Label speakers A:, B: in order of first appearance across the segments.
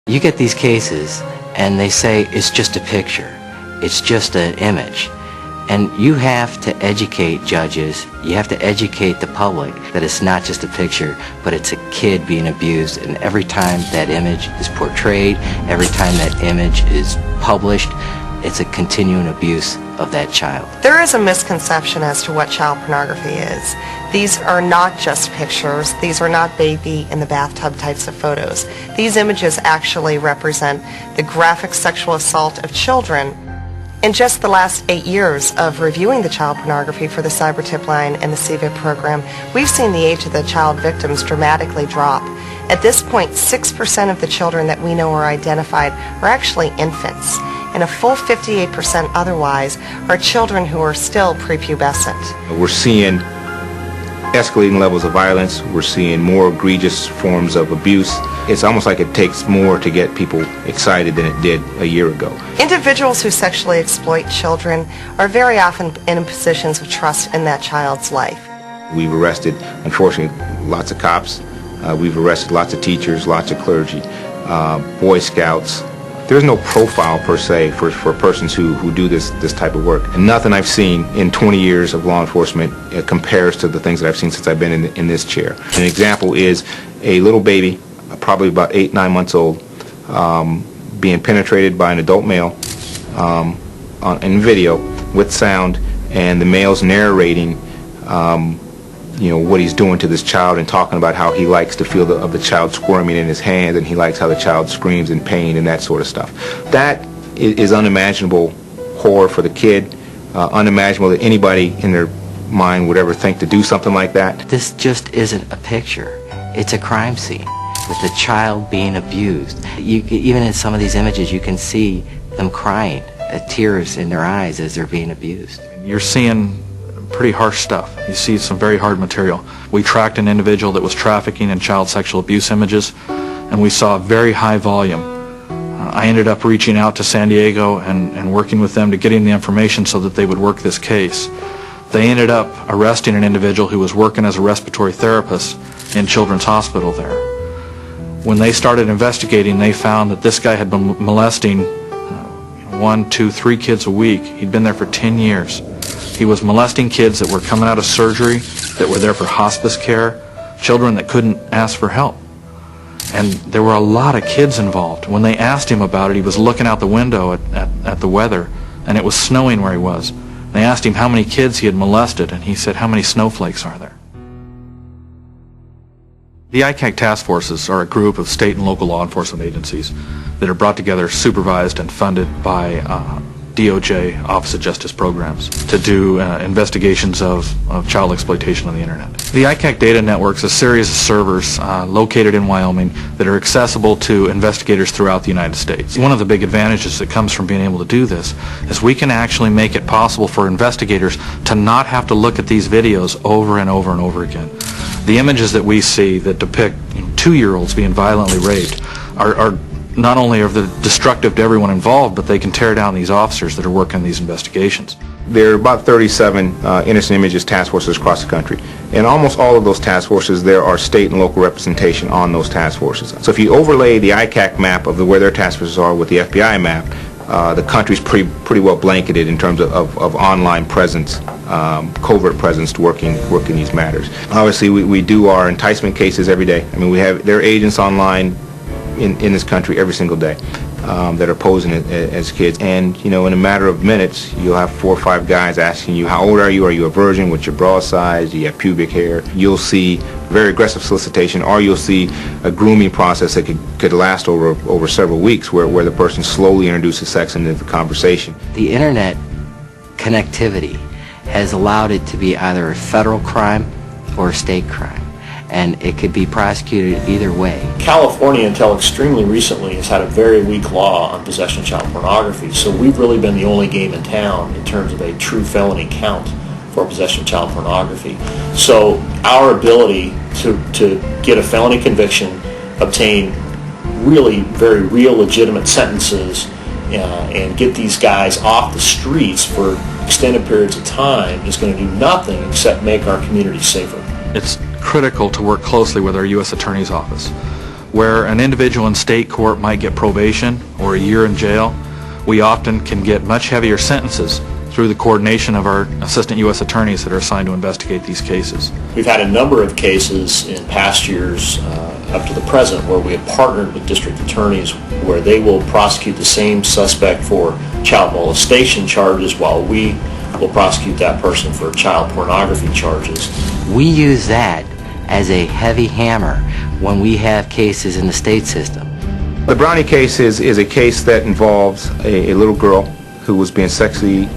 A: You get these cases and they say it's just a picture, it's just an image. And you have to educate judges, you have to educate the public that it's not just a picture, but it's a kid being abused. And every time that image is portrayed, every time that image is published, it's a continuing abuse of that child.
B: There is a misconception as to what child pornography is. These are not just pictures. These are not baby in the bathtub types of photos. These images actually represent the graphic sexual assault of children. In just the last 8 years of reviewing the child pornography for the Cyber Tip Line and the CVIP program, we've seen the age of the child victims dramatically drop. At this point, 6% of the children that we know are identified are actually infants, and a full 58% otherwise are children who are still prepubescent.
C: We're seeing escalating levels of violence. We're seeing more egregious forms of abuse. It's almost like it takes more to get people excited than it did a year ago. Individuals
B: who sexually exploit children are very often in positions of trust in that child's life.
C: We've arrested, unfortunately, lots of cops. We've arrested lots of teachers, lots of clergy, Boy Scouts. There's no profile per se for persons who do this type of work. And nothing I've seen in 20 years of law enforcement compares to the things that I've seen since I've been in this chair. An example is a little baby, probably about 8-9 months old, being penetrated by an adult male in video with sound, and the male's narrating what he's doing to this child and talking about how he likes the feel of the child squirming in his hand, and he likes how the child screams in pain and that sort of stuff. That is unimaginable horror for the kid, unimaginable that anybody in their mind would ever think to do something like that.
A: This just isn't a picture. It's a crime scene with a child being abused. Even in some of these images, you can see them crying, tears in their eyes as they're being abused.
D: You're seeing pretty harsh stuff. You see some very hard material. We tracked an individual that was trafficking in child sexual abuse images, and we saw a very high volume. I ended up reaching out to San Diego and working with them to get in the information so that they would work this case. They ended up arresting an individual who was working as a respiratory therapist in Children's Hospital there. When they started investigating, they found that this guy had been molesting 1, 2, 3 kids a week. He'd been there for 10 years. He was molesting kids that were coming out of surgery, that were there for hospice care, children that couldn't ask for help. And there were a lot of kids involved. When they asked him about it, he was looking out the window at the weather, and it was snowing where he was. They asked him how many kids he had molested, and he said, "How many snowflakes are there?" The ICAC task forces are a group of state and local law enforcement agencies that are brought together, supervised and funded by DOJ, Office of Justice programs, to do investigations of child exploitation on the internet. The ICAC Data Network is a series of servers located in Wyoming that are accessible to investigators throughout the United States. One of the big advantages that comes from being able to do this is we can actually make it possible for investigators to not have to look at these videos over and over and over again. The images that we see that depict 2-year-olds being violently raped are not only are they destructive to everyone involved, but they can tear down these officers that are working these investigations.
C: There are about 37 innocent images task forces across the country. In almost all of those task forces, there are state and local representation on those task forces. So if you overlay the ICAC map of where their task forces are with the FBI map, the country's pretty well blanketed in terms of online presence, covert presence working these matters. Obviously, we do our enticement cases every day. I mean, there are agents online in this country every single day that are posing as kids, and in a matter of minutes you'll have 4 or 5 guys asking you, how old are you a virgin, what's your bra size, do you have pubic hair. You'll see very aggressive solicitation, or you'll see a grooming process that could last over several weeks, where the person slowly introduces sex into the conversation.
A: The internet connectivity has allowed it to be either a federal crime or a state crime, and it could be prosecuted either way.
E: California, until extremely recently, has had a very weak law on possession of child pornography, so we've really been the only game in town in terms of a true felony count for possession of child pornography. So our ability to get a felony conviction, obtain really very real legitimate sentences, and get these guys off the streets for extended periods of time is going to do nothing except make our community safer.
D: It's critical to work closely with our U.S. Attorney's Office. Where an individual in state court might get probation or a year in jail, we often can get much heavier sentences through the coordination of our assistant U.S. attorneys that are assigned to investigate these cases.
E: We've had a number of cases in past years up to the present where we have partnered with district attorneys where they will prosecute the same suspect for child molestation charges while we will prosecute that person for child pornography charges.
A: We use that as a heavy hammer when we have cases in the state system.
C: The Brownie case is a case that involves a little girl who was being sexually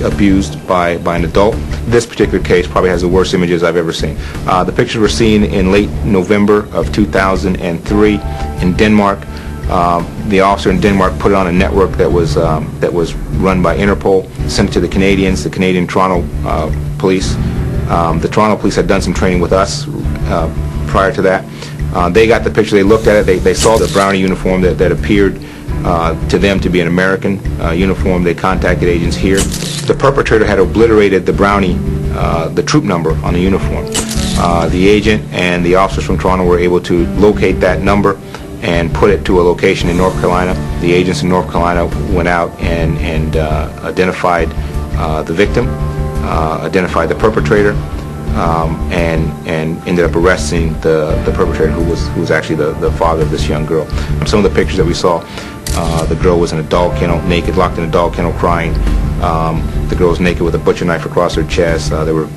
C: abused by an adult. This particular case probably has the worst images I've ever seen. The pictures were seen in late November of 2003 in Denmark. The officer in Denmark put it on a network that was run by Interpol, sent it to the Canadians, the Canadian Toronto police. The Toronto police had done some training with us prior to that. They got the picture, they looked at it, they saw the Brownie uniform that appeared to them to be an American uniform. They contacted agents here. The perpetrator had obliterated the Brownie, the troop number on the uniform. The agent and the officers from Toronto were able to locate that number and put it to a location in North Carolina. The agents in North Carolina went out and identified the victim, identified the perpetrator, and ended up arresting the perpetrator who was actually the father of this young girl. Some of the pictures that we saw, the girl was in a dog kennel, naked, locked in a dog kennel, crying. The girl was naked with a butcher knife across her chest. There were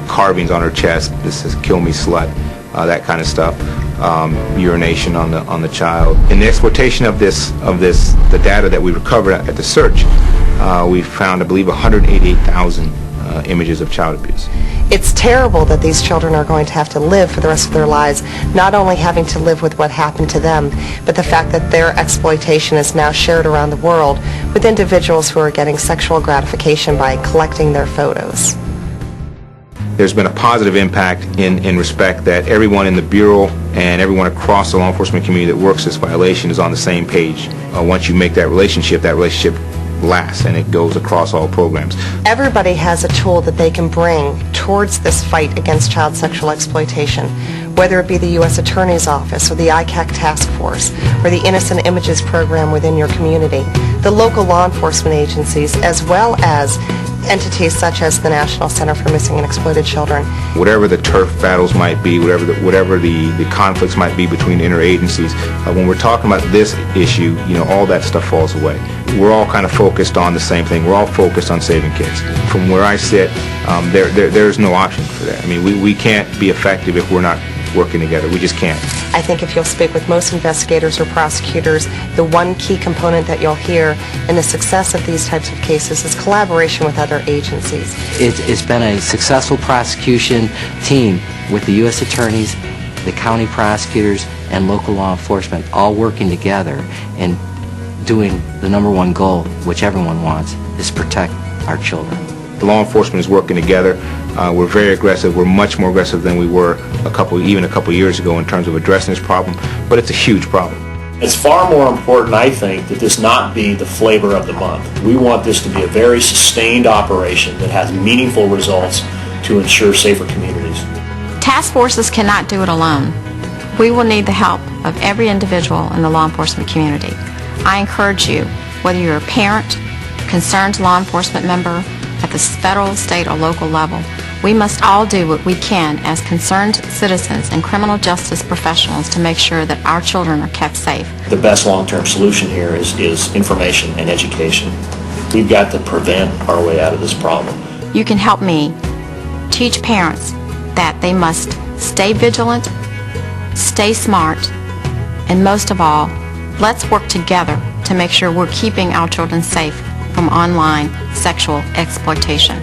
C: carvings on her chest. This says "Kill me, slut," that kind of stuff. Urination on the child. In the exploitation of the data that we recovered at the search, we found, I believe, 188,000 images of child abuse.
B: It's terrible that these children are going to have to live for the rest of their lives, not only having to live with what happened to them, but the fact that their exploitation is now shared around the world with individuals who are getting sexual gratification by collecting their photos.
C: There's been a positive impact in respect that everyone in the Bureau and everyone across the law enforcement community that works this violation is on the same page. Once you make that relationship lasts and it goes across all programs.
B: Everybody has a tool that they can bring towards this fight against child sexual exploitation, whether it be the U.S. Attorney's Office or the ICAC Task Force or the Innocent Images program within your community, the local law enforcement agencies, as well as entities such as the National Center for Missing and Exploited Children.
C: Whatever the turf battles might be, whatever the conflicts might be between interagencies, when we're talking about this issue, all that stuff falls away. We're all kind of focused on the same thing. We're all focused on saving kids. From where I sit, there's no option for that. I mean, we can't be effective if we're not working together. We just can't.
B: I think if you'll speak with most investigators or prosecutors, the one key component that you'll hear in the success of these types of cases is collaboration with other agencies.
A: It's been a successful prosecution team with the U.S. attorneys, the county prosecutors, and local law enforcement all working together and doing the number one goal, which everyone wants, is protect our children.
C: The law enforcement is working together. We're very aggressive. We're much more aggressive than we were even a couple years ago in terms of addressing this problem, but it's a huge problem.
E: It's far more important, I think, that this not be the flavor of the month. We want this to be a very sustained operation that has meaningful results to ensure safer communities.
F: Task forces cannot do it alone. We will need the help of every individual in the law enforcement community. I encourage you, whether you're a parent, concerned law enforcement member, at the federal, state, or local level, we must all do what we can as concerned citizens and criminal justice professionals to make sure that our children are kept safe.
E: The best long-term solution here is information and education. We've got to prevent our way out of this problem.
F: You can help me teach parents that they must stay vigilant, stay smart, and most of all, let's work together to make sure we're keeping our children safe from online sexual exploitation.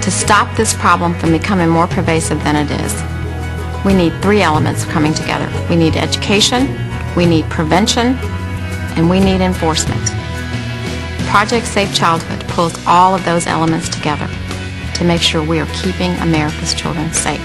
F: To stop this problem from becoming more pervasive than it is, we need three elements coming together. We need education, we need prevention, and we need enforcement. Project Safe Childhood pulls all of those elements together to make sure we are keeping America's children safe.